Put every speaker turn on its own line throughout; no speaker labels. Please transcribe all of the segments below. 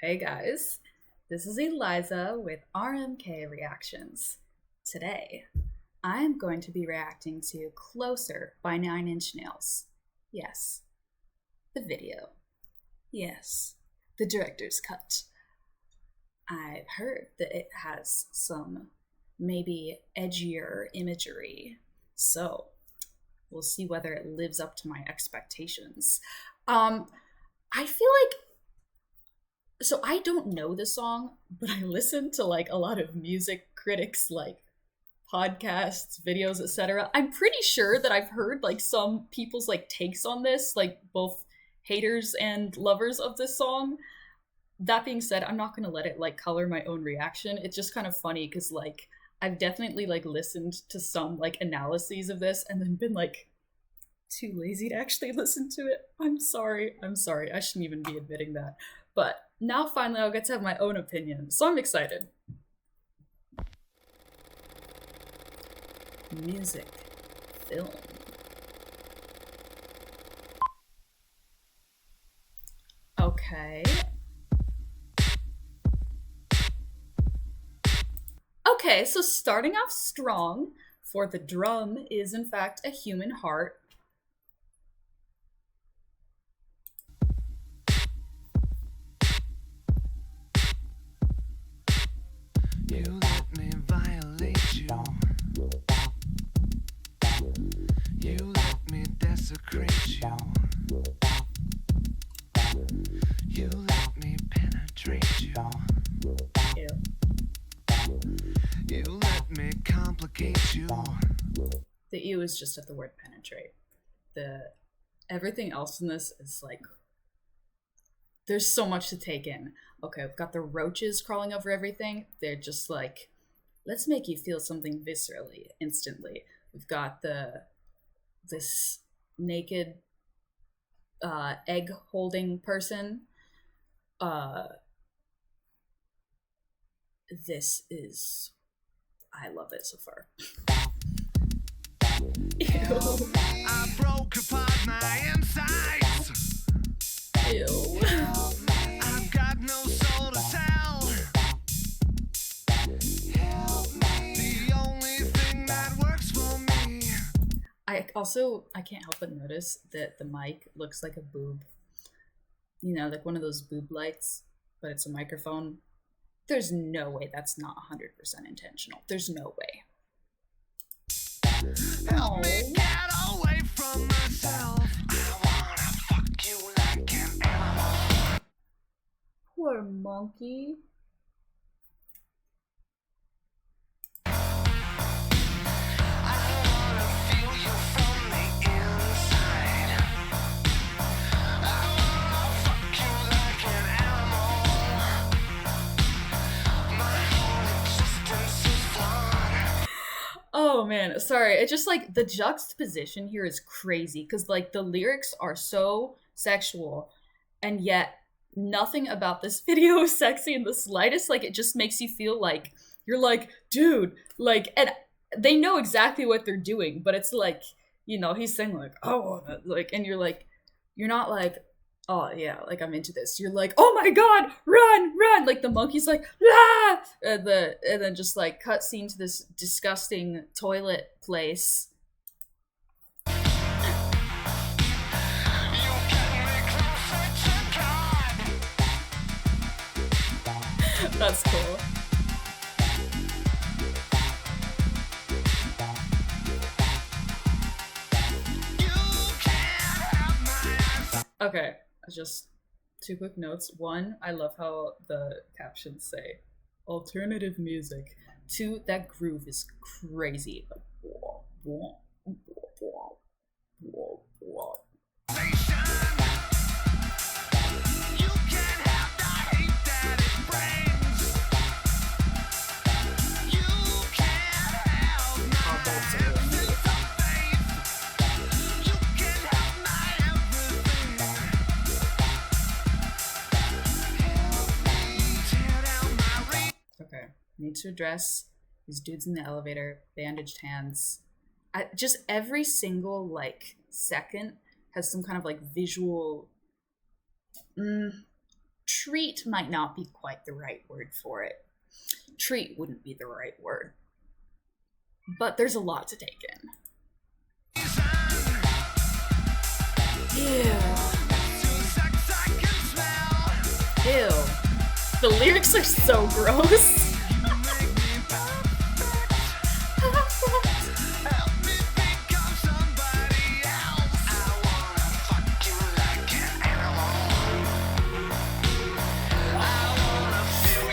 Hey guys, this is Eliza with RMK Reactions. Today, I'm going to be reacting to Closer by 9 Inch Nails. Yes, the video. Yes, the director's cut. I've heard that it has some maybe edgier imagery, so we'll see whether it lives up to my expectations. I feel like so I don't know the song, but I listen to like a lot of music critics like podcasts, videos, etc. I'm pretty sure that I've heard like some people's like takes on this, like both haters and lovers of this song. That being said, I'm not going to let it like color my own reaction. It's just kind of funny cuz like I've definitely like listened to some like analyses of this and then been like too lazy to actually listen to it. I'm sorry. I'm sorry. I shouldn't even be admitting that. But now finally I'll get to have my own opinion. So I'm excited. Music. Film. Okay. Okay, so starting off strong, for the drum is in fact a human heart.
You let me violate you. You let me desecrate you. You let me penetrate you.
Ew.
You let me complicate you.
The ew is just at the word penetrate. The everything else in this is like there's so much to take in. Okay, we've got the roaches crawling over everything. They're just like, let's make you feel something viscerally, instantly. We've got this naked egg holding person. This is I love it so far. Ew.
I broke apart my insides.
Ew.
I've got no soul to tell. The only thing that works for me.
I can't help but notice that the mic looks like a boob. You know, like one of those boob lights, but it's a microphone. There's no way that's not 100% intentional. There's no way.
Help me get away from myself. I wanna fuck you like an animal.
Poor monkey. Oh man, sorry. It just like the juxtaposition here is crazy because like the lyrics are so sexual and yet nothing about this video is sexy in the slightest. Like it just makes you feel like you're like, dude, like, and they know exactly what they're doing, but it's like, you know, he's saying like, oh, like, and you're like, you're not like, oh yeah, like I'm into this. You're like, oh my god, run, run! Like the monkey's like, ah, and then just like cut scene to this disgusting toilet place. That's cool. Okay, just two quick notes. One, I love how the captions say alternative music. Two, that groove is crazy. Like, whoa, whoa, whoa, whoa, whoa. Okay, need to address these dudes in the elevator, bandaged hands. Just every single like second has some kind of like visual treat might not be quite the right word for it. Treat wouldn't be the right word. But there's a lot to take in. Ew. Ew. The lyrics are so gross.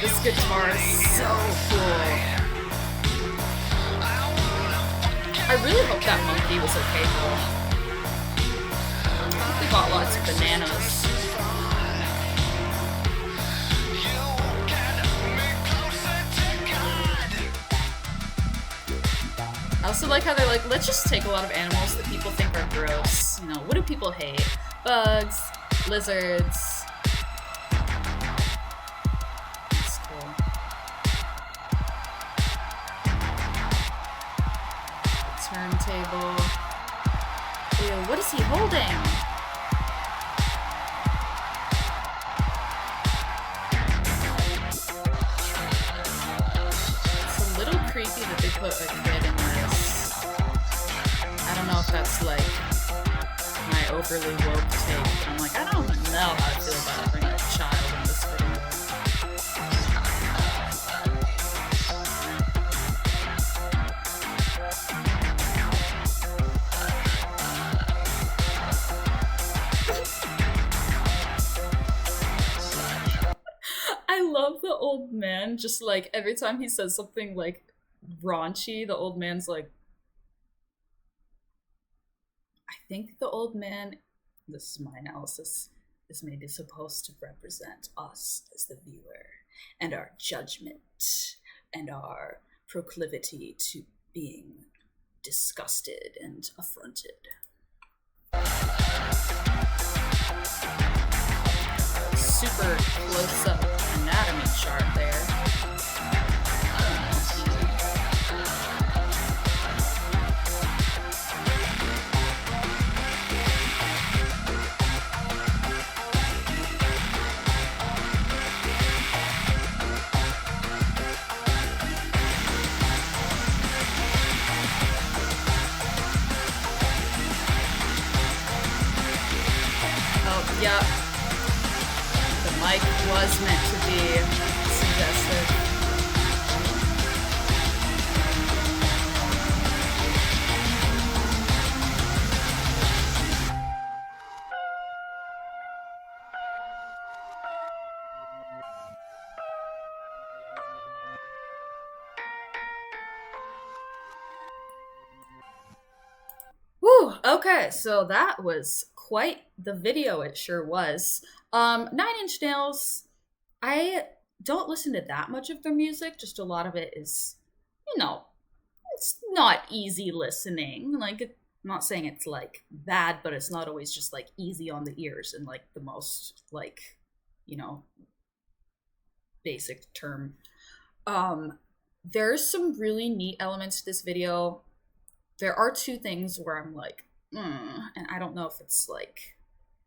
This guitar is so cool. I really hope that monkey was okay though. I think we got lots of bananas. I also like how they're like, let's just take a lot of animals that people think are gross. You know, what do people hate? Bugs, lizards. That's cool. Turntable. Ew, what is he holding? It's a little creepy that they put a kid in this. I don't know if that's like my overly woke take, but I'm like, I don't know how to feel about having a child in this video. I love the old man, just like every time he says something like raunchy, the old man's like, I think the old man, this is my analysis, is maybe supposed to represent us as the viewer and our judgment and our proclivity to being disgusted and affronted. Super close-up anatomy chart there. Oh, yeah. The mic was meant to be suggestive. Whew, okay, so that was quite the video, it sure was. 9 Inch Nails, I don't listen to that much of their music, just a lot of it is, you know, it's not easy listening. Like, I'm not saying it's like bad, but it's not always just like easy on the ears in like the most like, you know, basic term. There's some really neat elements to this video. There are two things where I'm like, and I don't know if it's like,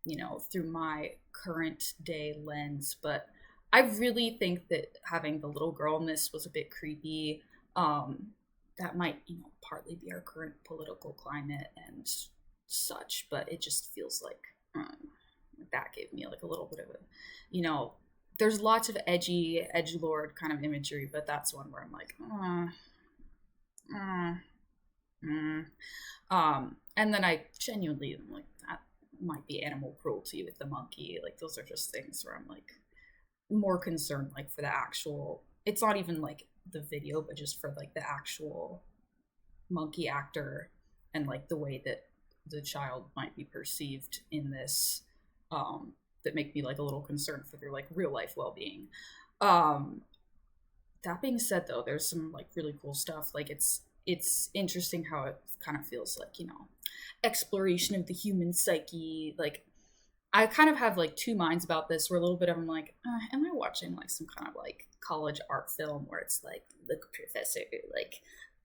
you know, through my current day lens, but I really think that having the little girl in this was a bit creepy. That might, you know, partly be our current political climate and such, but it just feels like that gave me like a little bit of a, you know, there's lots of edgelord kind of imagery, but that's one where I'm like, and then I genuinely am like, that might be animal cruelty with the monkey. Like, those are just things where I'm like more concerned, like for the actual, it's not even like the video, but just for like the actual monkey actor and like the way that the child might be perceived in this, that make me like a little concerned for their like real life well-being. That being said though, there's some like really cool stuff. Like it's interesting how it kind of feels like, you know, exploration of the human psyche. Like, I kind of have like two minds about this, where a little bit of I'm like, am I watching like some kind of like college art film where it's like, look, professor, like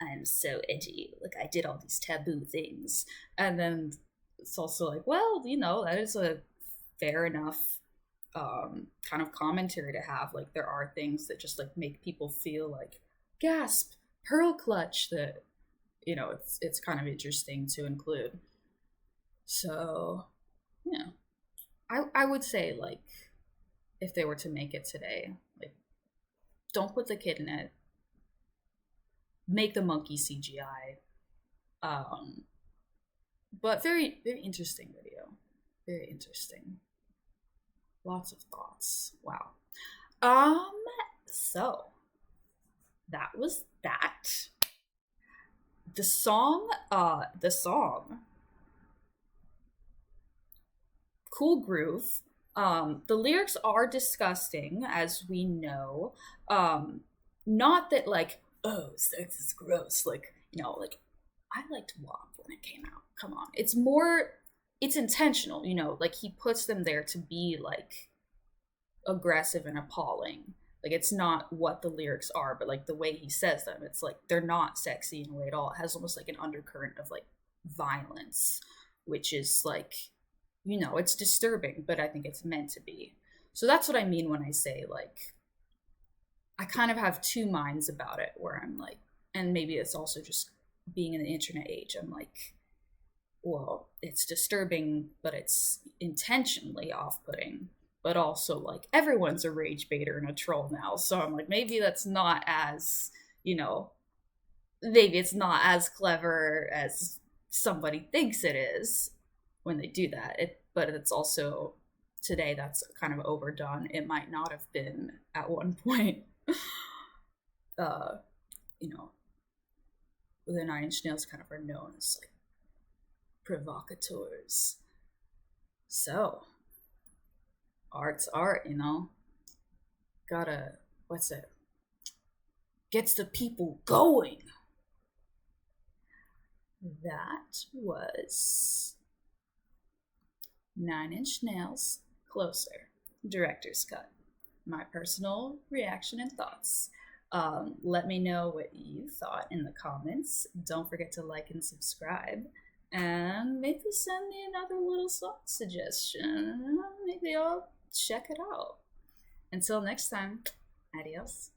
I'm so edgy, like I did all these taboo things. And then it's also like, well, you know, that is a fair enough kind of commentary to have. Like there are things that just like make people feel like gasp, pearl clutch, that it's kind of interesting to include. So yeah, I would say like if they were to make it today, like don't put the kid in it, make the monkey CGI. But very very interesting video, very interesting. Lots of thoughts. Wow. Um, so that was that. The song, Cool Groove. The lyrics are disgusting, as we know. Not that like, oh, sex is gross. Like, like I liked WAP when it came out. Come on. It's intentional, like he puts them there to be like aggressive and appalling. Like it's not what the lyrics are, but like the way he says them, it's like they're not sexy in a way at all. It has almost like an undercurrent of like violence, which is like, it's disturbing, but I think it's meant to be. So that's what I mean when I say like I kind of have two minds about it, where I'm like, and maybe it's also just being in the internet age, I'm like, well, it's disturbing, but it's intentionally off putting. But also, like, everyone's a rage baiter and a troll now. So I'm like, maybe that's not as, you know, maybe it's not as clever as somebody thinks it is when they do that. But it's also, today, that's kind of overdone. It might not have been at one point. uh, you know, the Nine Inch Nails kind of are known as like provocateurs. So, art's art, Gotta, what's it? Gets the people going. That was Nine Inch Nails Closer, Director's Cut. My personal reaction and thoughts. Let me know what you thought in the comments. Don't forget to like and subscribe. And maybe send me another little song suggestion. Maybe I'll check it out. Until next time, adios.